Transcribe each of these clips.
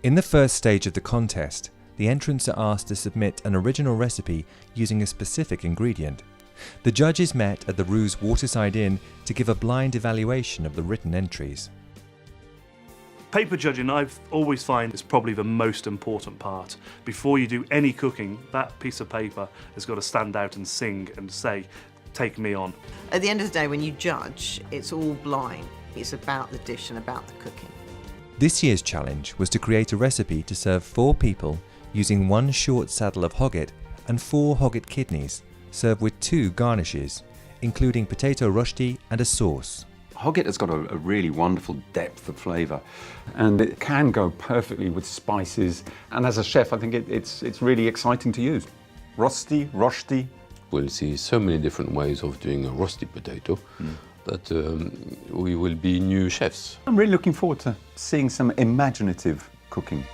In the first stage of the contest, the entrants are asked to submit an original recipe using a specific ingredient. The judges met at the Roux Waterside Inn to give a blind evaluation of the written entries. Paper judging, I always find, is probably the most important part. Before you do any cooking, that piece of paper has got to stand out and sing and say, take me on. At the end of the day, when you judge, it's all blind. It's about the dish and about the cooking. This year's challenge was to create a recipe to serve 4 people using 1 short saddle of hogget and 4 hogget kidneys, served with 2 garnishes, including potato rosti and a sauce. Hogget has got a really wonderful depth of flavour, and it can go perfectly with spices. And as a chef, I think it's really exciting to use. Rosti. We'll see so many different ways of doing a roasted potato that we will be new chefs. I'm really looking forward to seeing some imaginative cooking.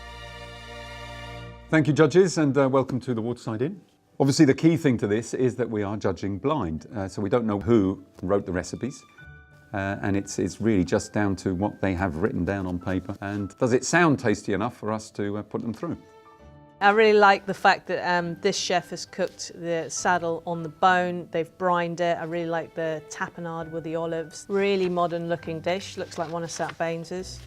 Thank you, judges, and welcome to the Waterside Inn. Obviously, the key thing to this is that we are judging blind, so we don't know who wrote the recipes. And it's really just down to what they have written down on paper, and does it sound tasty enough for us to put them through. I really like the fact that this chef has cooked the saddle on the bone. They've brined it. I really like the tapenade with the olives. Really modern looking dish, looks like one of Sat Baines's.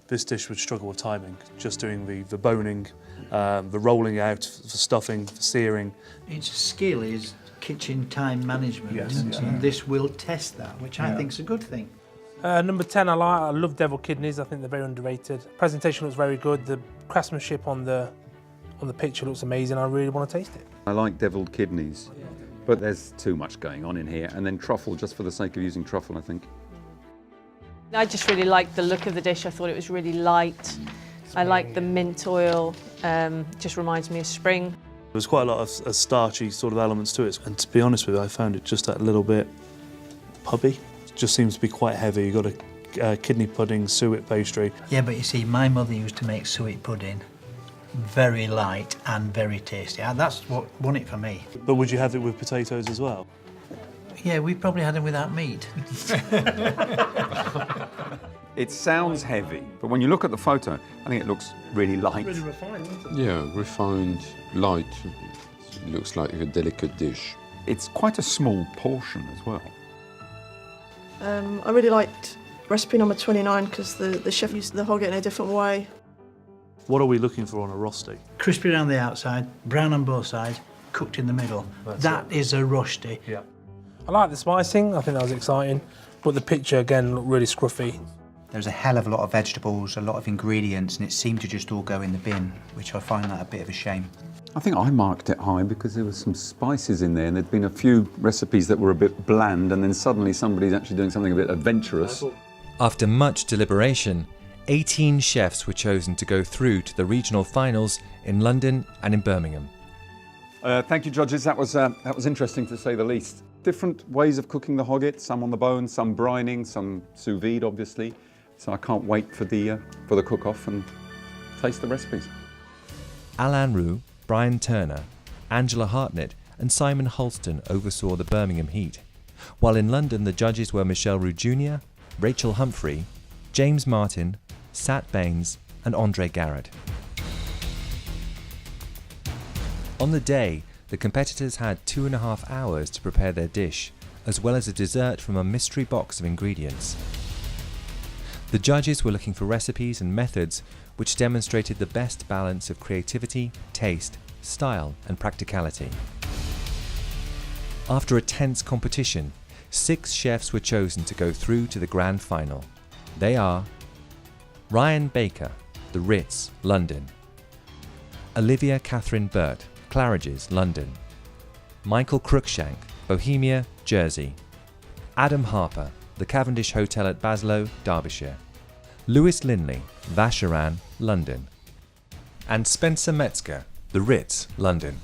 This dish would struggle with timing, just doing the boning, the rolling out, the stuffing, the searing. Its skill is kitchen time management, Yes, and this will test that, which I think is a good thing. Number 10 I like. I love deviled kidneys. I think they're very underrated. Presentation looks very good. The craftsmanship on the picture looks amazing. I really want to taste it. I like deviled kidneys, but there's too much going on in here. And then truffle, just for the sake of using truffle, I think. I just really liked the look of the dish. I thought it was really light. I like the mint oil, just reminds me of spring. There's quite a lot of starchy sort of elements to it, and to be honest with you, I found it just that little bit pubby. It just seems to be quite heavy. You've got a kidney pudding, suet pastry. Yeah, but you see, my mother used to make suet pudding, very light and very tasty. That's what won it for me. But would you have it with potatoes as well? Yeah, we probably had them without meat. It sounds heavy, but when you look at the photo, I think it looks really light. Really refined, isn't it? Yeah, refined, light. It looks like a delicate dish. It's quite a small portion as well. I really liked recipe number 29 because the chef used the hogget in a different way. What are we looking for on a rosti? Crispy around the outside, brown on both sides, cooked in the middle. That is a rosti. Yeah. I like the spicing. I think that was exciting. But the picture, again, looked really scruffy. There's a hell of a lot of vegetables, a lot of ingredients, and it seemed to just all go in the bin, which I find that a bit of a shame. I think I marked it high because there were some spices in there, and there'd been a few recipes that were a bit bland, and then suddenly somebody's actually doing something a bit adventurous. After much deliberation, 18 chefs were chosen to go through to the regional finals in London and in Birmingham. Thank you, judges. That was interesting, to say the least. Different ways of cooking the hogget, some on the bone, some brining, some sous vide, obviously. So I can't wait for the cook-off and taste the recipes. Alain Roux, Brian Turner, Angela Hartnett and Simon Holston oversaw the Birmingham heat, while in London the judges were Michelle Roux Jr., Rachel Humphrey, James Martin, Sat Baines and Andre Garrett. On the day, the competitors had 2.5 hours to prepare their dish, as well as a dessert from a mystery box of ingredients. The judges were looking for recipes and methods which demonstrated the best balance of creativity, taste, style and practicality. After a tense competition, 6 chefs were chosen to go through to the grand final. They are Ryan Baker, the Ritz, London; Olivia Catherine Burt, CLARIDGE'S, London; Michael Cruikshank, Bohemia, Jersey; Adam Harper, the Cavendish Hotel at BASLOW, Derbyshire; Lewis Linley, Vacheran, London; and Spencer Metzger, the Ritz, London.